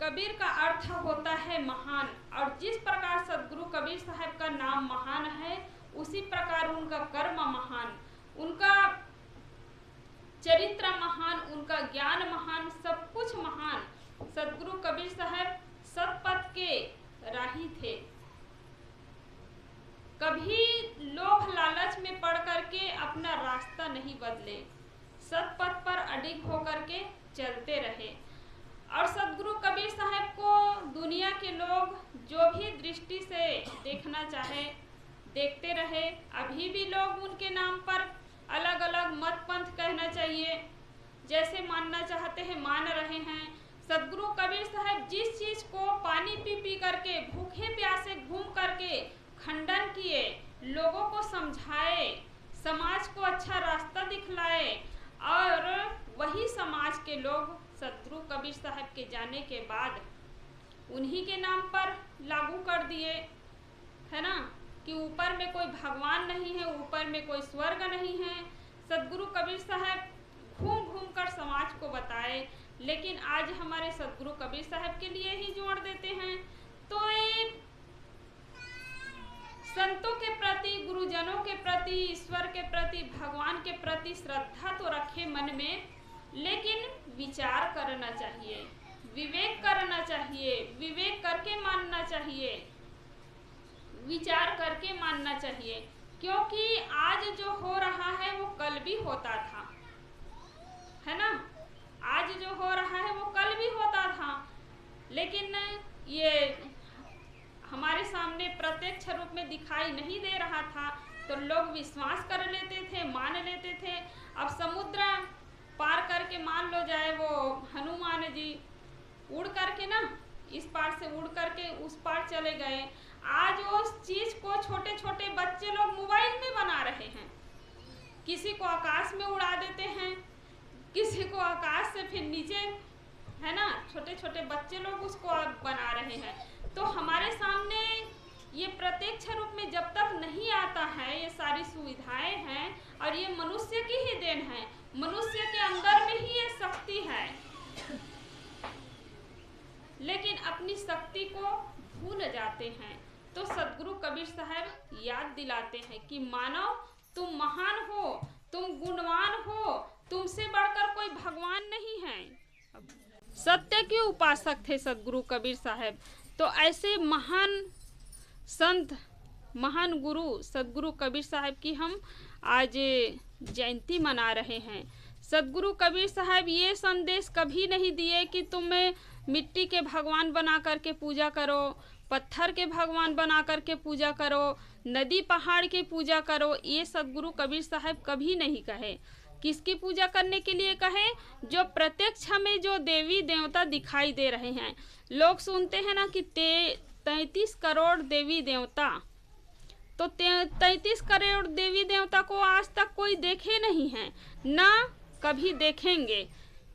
कबीर का अर्थ होता है महान, और जिस प्रकार सदगुरु कबीर साहब का नाम महान है, उसी प्रकार उनका कर्म महान, उनका चरित्र महान, उनका ज्ञान महान, सब कुछ महान। सदगुरु कबीर साहब सतपथ के राही थे। कभी लोभ लालच में पड़ करके अपना रास्ता नहीं बदले, सतपथ पर अडिग होकर के चलते रहे। और सदगुरु कबीर साहब को दुनिया के लोग जो भी दृष्टि से देखना चाहे देखते रहे। अभी भी लोग उनके नाम पर अलग अलग मत पंथ कहना चाहिए, जैसे मानना चाहते हैं मान रहे हैं। सदगुरु कबीर साहब जिस चीज को पानी पी पी करके, भूखे प्यासे घूम करके खंडन किए, लोगों को समझाए, समाज को अच्छा रास्ता दिखलाए, और वही समाज के लोग सदगुरु कबीर साहब के जाने के बाद उन्हीं के नाम पर लागू कर दिए, है ना, कि ऊपर में कोई भगवान नहीं है, ऊपर में कोई स्वर्ग नहीं है। सदगुरु कबीर साहब घूम घूम कर समाज को बताए, लेकिन आज हमारे सदगुरु कबीर साहब के लिए ही जोड़ देते हैं। तो ये संतों के प्रति, गुरुजनों के प्रति, ईश्वर के प्रति, भगवान के प्रति श्रद्धा तो रखे मन में, लेकिन विचार करना चाहिए, विवेक करना चाहिए, विवेक करके मानना चाहिए, विचार करके मानना चाहिए। क्योंकि आज जो हो रहा है वो कल भी होता था, है ना, आज जो हो रहा है वो कल भी होता था, लेकिन ये हमारे सामने प्रत्यक्ष रूप में दिखाई नहीं दे रहा था, तो लोग विश्वास कर लेते थे, मान लेते थे। अब समुद्र पार करके मान लो जाए वो हनुमान जी उड़ करके ना, इस पार से उड़ करके उस पार चले गए। आज उस चीज को छोटे छोटे बच्चे लोग मोबाइल में बना रहे हैं, किसी को आकाश में उड़ा देते हैं, किसी को आकाश से फिर नीचे, है ना, छोटे छोटे बच्चे लोग उसको बना रहे हैं। तो हमारे सामने ये प्रत्यक्ष रूप में जब तक नहीं आता है, ये सारी सुविधाएं हैं, और ये मनुष्य की ही देन है, मनुष्य के अंदर में ही ये शक्ति है, लेकिन अपनी शक्ति को भूल जाते हैं। तो सदगुरु कबीर साहब याद दिलाते हैं कि मानव, तुम महान हो, तुम गुणवान हो, तुमसे बढ़कर कोई भगवान नहीं है। सत्य के उपासक थे सदगुरु कबीर साहब। तो ऐसे महान संत, महान गुरु सदगुरु कबीर साहब की हम आज जयंती मना रहे हैं। सदगुरु कबीर साहब ये संदेश कभी नहीं दिए कि तुम मिट्टी के भगवान बना करके पूजा करो, पत्थर के भगवान बना करके पूजा करो, नदी पहाड़ की पूजा करो। ये सदगुरु कबीर साहब कभी नहीं कहे। किसकी पूजा करने के लिए कहे? जो प्रत्यक्ष हमें जो देवी देवता दिखाई दे रहे हैं। लोग सुनते हैं ना कि 33 करोड़ देवी देवता, तो 33 करोड़ देवी देवता को आज तक कोई देखे नहीं है, ना कभी देखेंगे।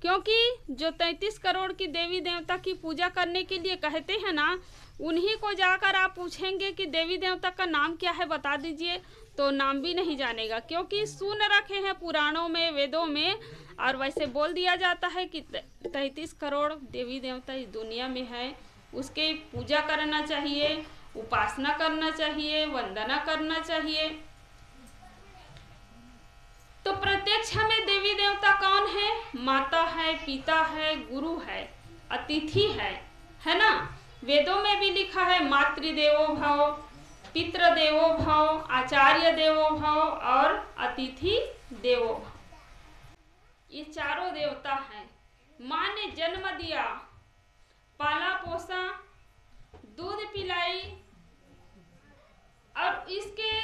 क्योंकि जो 33 करोड़ की देवी देवता की पूजा करने के लिए कहते हैं ना, उन्हीं को जाकर आप पूछेंगे कि देवी देवता का नाम क्या है बता दीजिए, तो नाम भी नहीं जानेगा। क्योंकि सुन रखे हैं पुराणों में, वेदों में, और वैसे बोल दिया जाता है कि 33 करोड़ देवी देवता इस दुनिया में है, उसके पूजा करना चाहिए, उपासना करना चाहिए, वंदना करना चाहिए। तो प्रत्यक्ष हमें देवी देवता कौन है? माता है, पिता है, गुरु है, अतिथि है ना। वेदों में भी लिखा है मातृदेवो भव, पितृदेवो भव, आचार्य देवो भव और अतिथि देवो भव। ये चारों देवता हैं। माँ ने जन्म दिया, पाला पोसा, दूध पिलाई, और इसके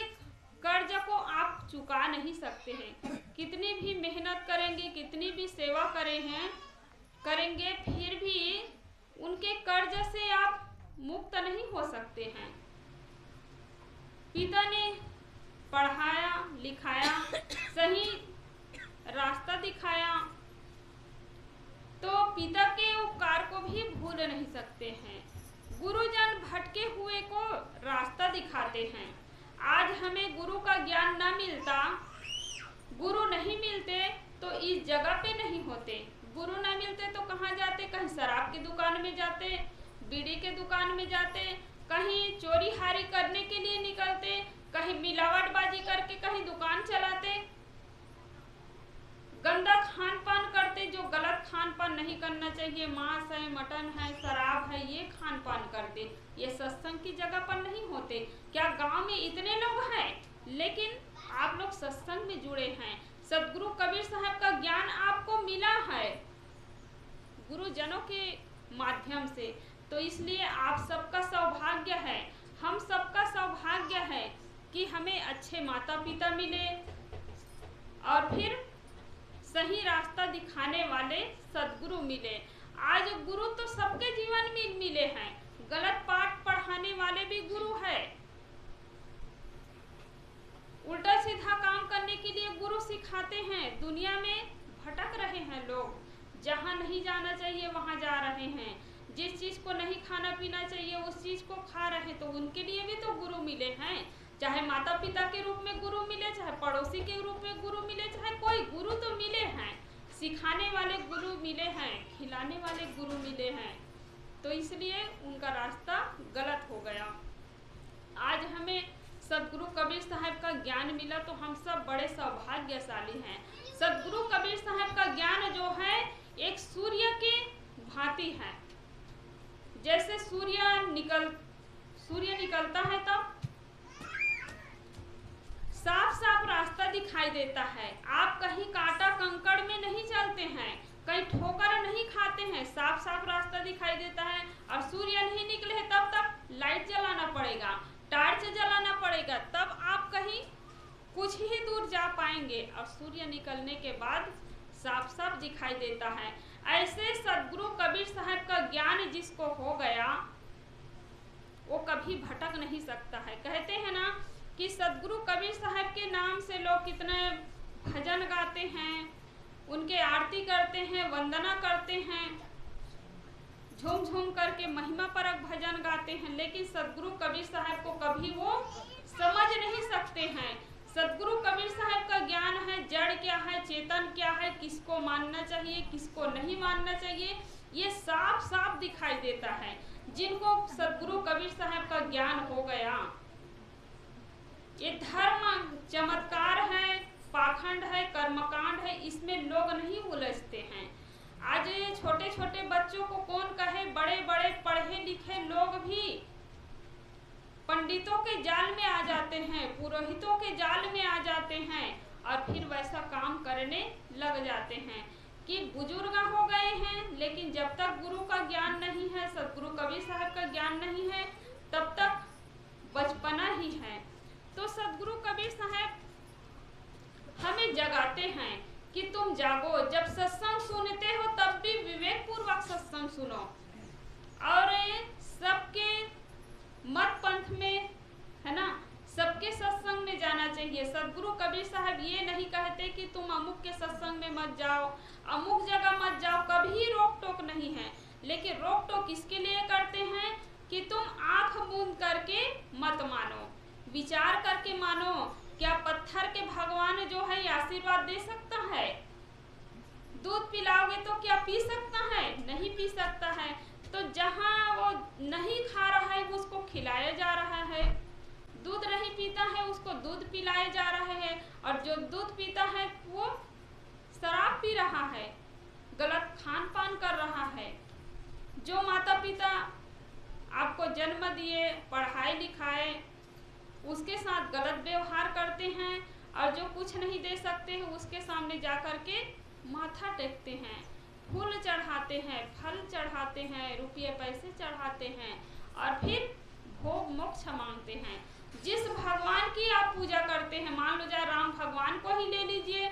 कर्ज को आप चुका नहीं सकते हैं। कितनी भी मेहनत करेंगे, कितनी भी सेवा करेंगे, फिर भी उनके कर्ज से आप मुक्त नहीं हो सकते हैं। पिता ने पढ़ाया लिखाया, सही रास्ता दिखाया, तो पिता के उपकार को भी भूल नहीं सकते हैं। गुरुजन भटके हुए को रास्ता दिखाते हैं। आज हमें गुरु का ज्ञान न मिलता, गुरु नहीं मिलते, तो इस जगह पे नहीं होते। गुरु न मिलते तो कहाँ जाते? कहीं शराब की दुकान में जाते, बीड़ी के दुकान में जाते, कहीं चोरी हारी करने के लिए निकलते, कहीं मिलावटबाजी करके कहीं दुकान चलाते, गंदा खान पान करते, जो गलत खान पान नहीं करना चाहिए, मांस है, मटन है, शराब है, ये खान पान करते। ये सत्संग की जगह पर नहीं होते। क्या गांव में इतने लोग हैं, लेकिन आप लोग सत्संग में जुड़े हैं, सदगुरु कबीर साहब का ज्ञान आपको मिला है गुरुजनों के माध्यम से, तो इसलिए आप सबका सौभाग्य है, हम सबका सौभाग्य है कि हमें अच्छे माता पिता मिले और फिर सही रास्ता दिखाने वाले सदगुरु मिले। आज गुरु तो सबके जीवन में मिले हैं, गलत पाठ पढ़ाने वाले भी गुरु है, उल्टा सीधा काम करने के लिए गुरु सिखाते हैं। दुनिया में भटक रहे हैं लोग, जहाँ नहीं जाना चाहिए वहाँ जा रहे हैं, जिस चीज को नहीं खाना पीना चाहिए उस चीज को खा रहे हैं, तो उनके लिए भी तो गुरु मिले हैं। चाहे माता पिता के रूप में गुरु मिले, चाहे पड़ोसी के रूप में गुरु मिले, चाहे कोई गुरु तो मिले हैं, सिखाने वाले गुरु मिले हैं, खिलाने वाले गुरु मिले हैं, तो इसलिए उनका रास्ता गलत हो गया। आज हमें सदगुरु कबीर साहब का ज्ञान मिला तो हम सब बड़े सौभाग्यशाली हैं। सदगुरु कबीर साहब का ज्ञान जो है एक सूर्य के भांति है। जैसे सूर्य निकलता है तब साफ साफ रास्ता दिखाई देता है, आप कहीं कांटा कंकड़ में नहीं चलते हैं, कहीं ठोकर नहीं खाते हैं, साफ साफ रास्ता दिखाई देता है। और सूर्य नहीं निकले तब तक लाइट जलाना पड़ेगा, टार्च जलाना पड़ेगा, तब आप कहीं कुछ ही दूर जा पाएंगे, और सूर्य निकलने के बाद साफ साफ दिखाई देता है। ऐसे सदगुरु कबीर साहब का ज्ञान जिसको हो गया वो कभी भटक नहीं सकता है। कहते हैं ना कि सदगुरु कबीर साहब के नाम से लोग कितने भजन गाते हैं, उनके आरती करते हैं, वंदना करते हैं, झूम झूम करके महिमा परक भजन गाते हैं, लेकिन सदगुरु कबीर साहब को कभी वो समझ नहीं सकते हैं। सदगुरु कबीर साहब का ज्ञान है जड़ क्या है, चेतन क्या है, किसको मानना चाहिए, किसको नहीं मानना चाहिए, ये साफ साफ दिखाई देता है। जिनको सदगुरु कबीर साहब का ज्ञान हो गया, ये धर्म चमत्कार है, पाखंड है, कर्मकांड है, इसमें लोग नहीं उलझते हैं। आज छोटे छोटे बच्चों को कौन कहे, बड़े बड़े पढ़े लिखे लोग भी पंडितों के जाल में आ जाते हैं, पुरोहितों के जाल में आ जाते हैं, और फिर वैसा काम करने लग जाते हैं कि बुजुर्ग हो गए हैं, लेकिन जब तक गुरु का ज्ञान नहीं है, सदगुरु कबीर साहब का ज्ञान नहीं है, तब तक बचपना ही है। तो सदगुरु कबीर साहब हमें जगाते हैं कि तुम जागो, जब सत्संग सुनते हो तब भी विवेक पूर्वक सत्संग सुनो, और सबके मत पंथ में, है ना, सबके सत्संग में जाना चाहिए। सदगुरु कबीर साहब ये नहीं कहते कि तुम अमुक के सत्संग में मत जाओ, अमुक जगह मत जाओ, कभी रोक टोक नहीं है, लेकिन रोक टोक इसके लिए करते हैं कि तुम आंख मूंद करके मत मानो, विचार करके मानो। क्या पत्थर के भगवान जो है आशीर्वाद दे सकता है? दूध पिलाओगे तो क्या पी सकता है? नहीं पी सकता है। तो जहाँ वो नहीं खा रहा है उसको खिलाया जा रहा है, दूध नहीं पीता है उसको दूध पिलाया जा रहा है, और जो दूध पीता है वो शराब पी रहा है, गलत खान पान कर रहा है। जो माता पिता आपको जन्म दिए, पढ़ाए लिखाए, उसके साथ गलत व्यवहार करते हैं, और जो कुछ नहीं दे सकते हैं उसके सामने जा कर के माथा टेकते हैं, फूल चढ़ाते हैं, फल चढ़ाते हैं, रुपये पैसे चढ़ाते हैं, और फिर भोग मोक्ष मांगते हैं। जिस भगवान की आप पूजा करते हैं, मान लो जाए राम भगवान को ही ले लीजिए,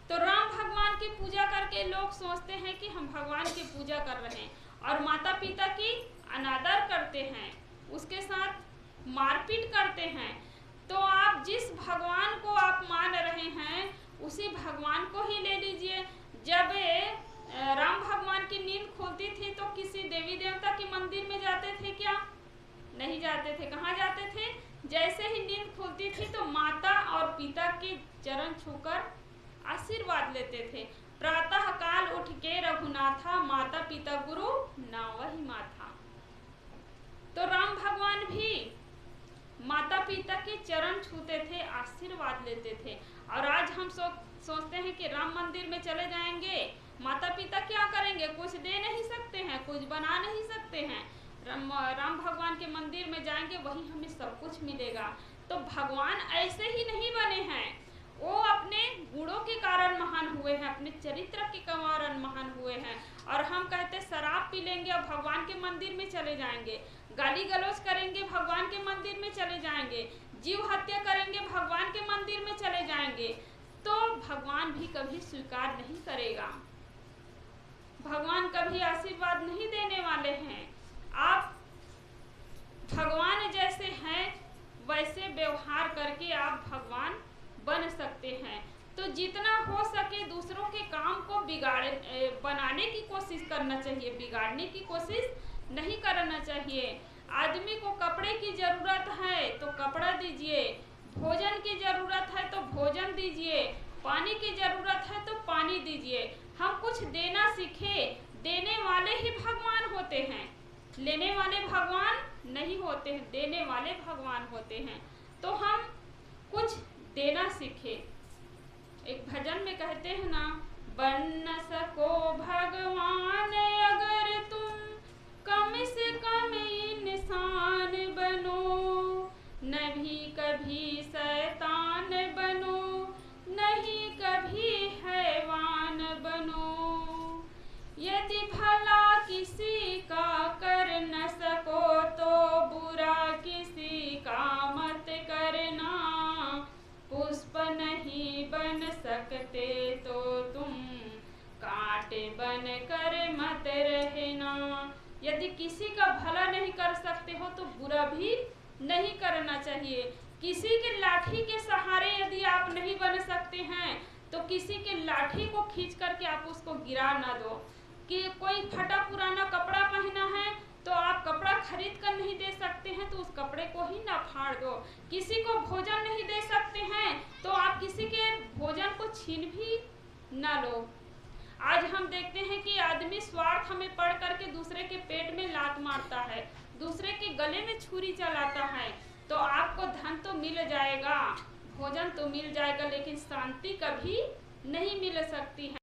तो राम भगवान की पूजा करके लोग सोचते हैं कि हम भगवान की पूजा कर रहे हैं, और माता पिता की अनादर करते हैं, उसके साथ मारपीट करते हैं। तो आप जिस भगवान को आप मान रहे हैं उसी भगवान को ही ले लीजिए। जब राम भगवान की नींद खुलती थी तो किसी देवी देवता के मंदिर में जाते थे क्या? नहीं जाते थे। कहाँ जाते थे? जैसे ही नींद खुलती थी तो माता और पिता के चरण छूकर आशीर्वाद लेते थे। प्रातः काल उठ के रघुनाथा, माता पिता गुरु नावहि माथा। तो राम भगवान भी माता पिता के चरण छूते थे, आशीर्वाद लेते थे। और आज हम सोचते हैं कि राम मंदिर में चले जाएंगे, माता पिता क्या करेंगे, कुछ दे नहीं सकते हैं, कुछ बना नहीं सकते हैं। राम भगवान के मंदिर में जाएंगे, वही हमें सब कुछ मिलेगा। तो भगवान ऐसे ही नहीं बने हैं, वो अपने गुणों के कारण महान हुए हैं, अपने चरित्र के कारण महान हुए हैं। और हम कहते शराब पी लेंगे और भगवान के मंदिर में चले जाएंगे, गाली गलौज करेंगे भगवान के मंदिर में चले जाएंगे, जीव हत्या करेंगे भगवान के मंदिर में चले जाएंगे, तो भगवान भी कभी स्वीकार नहीं करेगा। भगवान कभी आशीर्वाद नहीं देने वाले हैं। आप भगवान जैसे हैं वैसे व्यवहार करके आप भगवान बन सकते हैं। तो जितना हो सके दूसरों के काम को बनाने की कोशिश करना चाहिए, बिगाड़ने की कोशिश नहीं करना चाहिए। आदमी को कपड़े की जरूरत है तो कपड़ा दीजिए, भोजन की जरूरत है तो भोजन दीजिए, पानी की जरूरत है तो पानी दीजिए। हम कुछ देना सीखे, देने वाले ही भगवान होते हैं, लेने वाले भगवान नहीं होते हैं, देने वाले भगवान होते हैं। तो हम कुछ देना सीखे। एक भजन में कहते हैं ना, बन न सको भगवान अगर तुम कम से कम इंसान बनो, न भी कभी शैतान बनो, नहीं कभी हैवान बनो। यदि भला किसी का कर न सको तो बुरा किसी का मत करना, पुष्प नहीं बन सकते तो तुम कांटे बन कर मत रहना। यदि किसी का भला नहीं कर सकते हो तो बुरा भी नहीं करना चाहिए। किसी के लाठी के सहारे यदि आप नहीं बन सकते हैं तो किसी के लाठी को खींच करके आप उसको गिरा ना दो। कि कोई फटा पुराना कपड़ा पहना है तो आप कपड़ा खरीद कर नहीं दे सकते हैं तो उस कपड़े को ही ना फाड़ दो। किसी को भोजन नहीं दे सकते हैं तो आप किसी के भोजन को छीन भी ना लो। आज हम देखते हैं कि आदमी स्वार्थ में पड़ करके दूसरे के पेट में लात मारता है, दूसरे के गले में छुरी चलाता है। तो आपको धन तो मिल जाएगा, भोजन तो मिल जाएगा, लेकिन शांति कभी नहीं मिल सकती है।